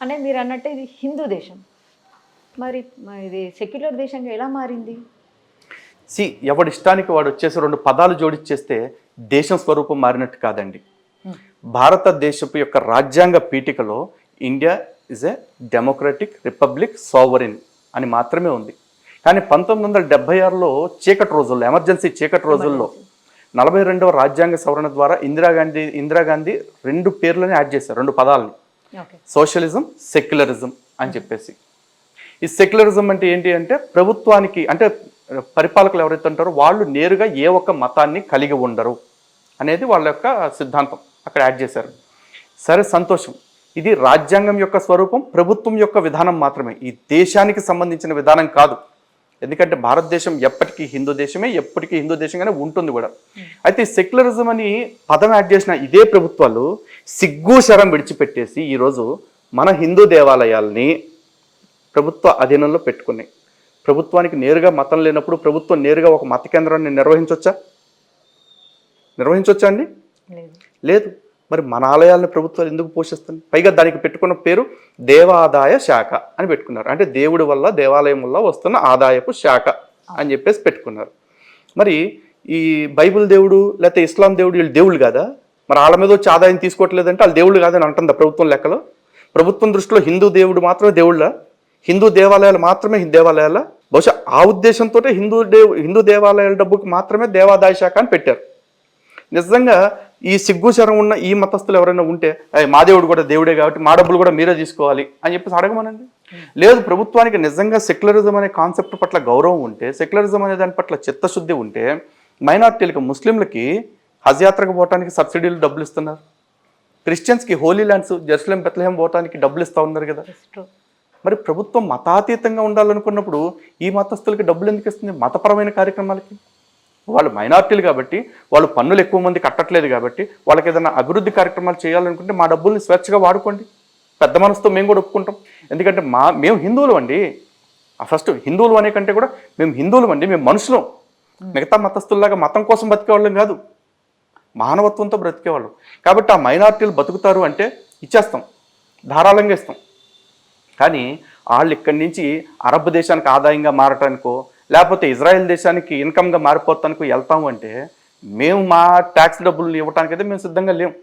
అంటే మీరు అన్నట్టు ఇది హిందూ దేశం, మరి ఇది సెక్యులర్ దేశంగా ఎలా మారింది? ఎవడి ఇష్టానికి వాడు వచ్చేసి రెండు పదాలు జోడిచ్చేస్తే దేశం స్వరూపం మారినట్టు కాదండి. భారతదేశపు యొక్క రాజ్యాంగ పీఠికలో India is a democratic republic sovereign అని మాత్రమే ఉంది. కానీ 1976లో చీకటి రోజుల్లో, ఎమర్జెన్సీ చీకటి రోజుల్లో 42వ రాజ్యాంగ సవరణ ద్వారా ఇందిరాగాంధీ రెండు పేర్లని యాడ్ చేశారు, రెండు పదాలని, సోషలిజం, సెక్యులరిజం అని చెప్పేసి. ఈ సెక్యులరిజం అంటే ఏంటి అంటే ప్రభుత్వానికి, అంటే పరిపాలకులు ఎవరైతే ఉంటారో వాళ్ళు నేరుగా ఏ ఒక్క మతాన్ని కలిగి ఉండరు అనేది వాళ్ళ యొక్క సిద్ధాంతం అక్కడ యాడ్ చేశారు. సరే, సంతోషం. ఇది రాజ్యాంగం యొక్క స్వరూపం, ప్రభుత్వం యొక్క విధానం మాత్రమే, ఈ దేశానికి సంబంధించిన విధానం కాదు. ఎందుకంటే భారతదేశం ఎప్పటికీ హిందూ దేశమే, ఎప్పటికీ హిందూ దేశంగానే ఉంటుంది కూడా. అయితే సెక్యులరిజం అని పదం యాడ్ చేసిన ఇదే ప్రభుత్వాలు సిగ్గు శరం విడిచిపెట్టేసి ఈరోజు మన హిందూ దేవాలయాల్ని ప్రభుత్వ అధీనంలో పెట్టుకున్నాయి. ప్రభుత్వానికి నేరుగా మతం లేనప్పుడు ప్రభుత్వం నేరుగా ఒక మత కేంద్రాన్ని నిర్వహించవచ్చా అండి? లేదు. మరి మన ఆలయాలను ప్రభుత్వాలు ఎందుకు పోషిస్తుంది? పైగా దానికి పెట్టుకున్న పేరు దేవాదాయ శాఖ అని పెట్టుకున్నారు. అంటే దేవుడి వల్ల, దేవాలయం వల్ల వస్తున్న ఆదాయపు శాఖ అని చెప్పేసి పెట్టుకున్నారు. మరి ఈ బైబిల్ దేవుడు లేకపోతే ఇస్లాం దేవుడు వీళ్ళు దేవుళ్ళు కాదా? మరి వాళ్ళ మీద వచ్చి ఆదాయం తీసుకోవట్లేదంటే వాళ్ళు దేవుళ్ళు కాదని అంటుందా ప్రభుత్వం లెక్కలో? ప్రభుత్వం దృష్టిలో హిందూ దేవుడు మాత్రమే దేవుళ్ళ, హిందూ దేవాలయాలు మాత్రమే దేవాలయాల? బహుశా ఆ ఉద్దేశంతో హిందూ దేవాలయాల డబ్బుకి మాత్రమే దేవాదాయ శాఖ అని పెట్టారు. నిజంగా ఈ సిగ్గుశరం ఉన్న ఈ మతస్థులు ఎవరైనా ఉంటే, మా దేవుడు కూడా దేవుడే కాబట్టి మా డబ్బులు కూడా మీరే తీసుకోవాలి అని చెప్పేసి అడగమనండి. లేదు, ప్రభుత్వానికి నిజంగా సెక్యులరిజం అనే కాన్సెప్ట్ పట్ల గౌరవం ఉంటే, సెక్యులరిజం అనే దాని పట్ల చిత్తశుద్ధి ఉంటే, మైనార్టీలకు, ముస్లింలకి హజ్ యాత్రకు పోవడానికి సబ్సిడీలు డబ్బులు ఇస్తున్నారు. క్రిస్టియన్స్కి హోలీ ల్యాండ్స్, జెరూసలేం, బెత్లెహేం పోవడానికి డబ్బులు ఇస్తూ ఉన్నారు కదా. మరి ప్రభుత్వం మతాతీతంగా ఉండాలనుకున్నప్పుడు ఈ మతస్థులకి డబ్బులు ఎందుకు ఇస్తుంది? మతపరమైన కార్యక్రమాలకి. వాళ్ళు మైనార్టీలు కాబట్టి, వాళ్ళు పన్నులు ఎక్కువ మంది కట్టట్లేదు కాబట్టి, వాళ్ళకి ఏదైనా అభివృద్ధి కార్యక్రమాలు చేయాలనుకుంటే మా డబ్బుల్ని స్వేచ్ఛగా వాడుకోండి, పెద్ద మనసుతో మేము కూడా ఒప్పుకుంటాం. ఎందుకంటే మేము హిందువులు అండి. ఫస్ట్ హిందువులు అనే కంటే కూడా మేము హిందువులు అండి, మేము మనుషులం. మిగతా మతస్థుల్లాగా మతం కోసం బతికేవాళ్ళం కాదు, మానవత్వంతో బ్రతికేవాళ్ళం. కాబట్టి ఆ మైనార్టీలు బతుకుతారు అంటే ఇచ్చేస్తాం, ధారాళంగా ఇస్తాం. కానీ వాళ్ళు ఇక్కడి నుంచి అరబ్ దేశానికి ఆదాయంగా మారటానికో లేకపోతే ఇజ్రాయెల్ దేశానికి ఇన్కమ్గా మారిపోతానికో వెళ్తాము అంటే మేము మా ట్యాక్స్ డబ్బులు ఇవ్వటానికైతే మేము సిద్ధంగా లేము.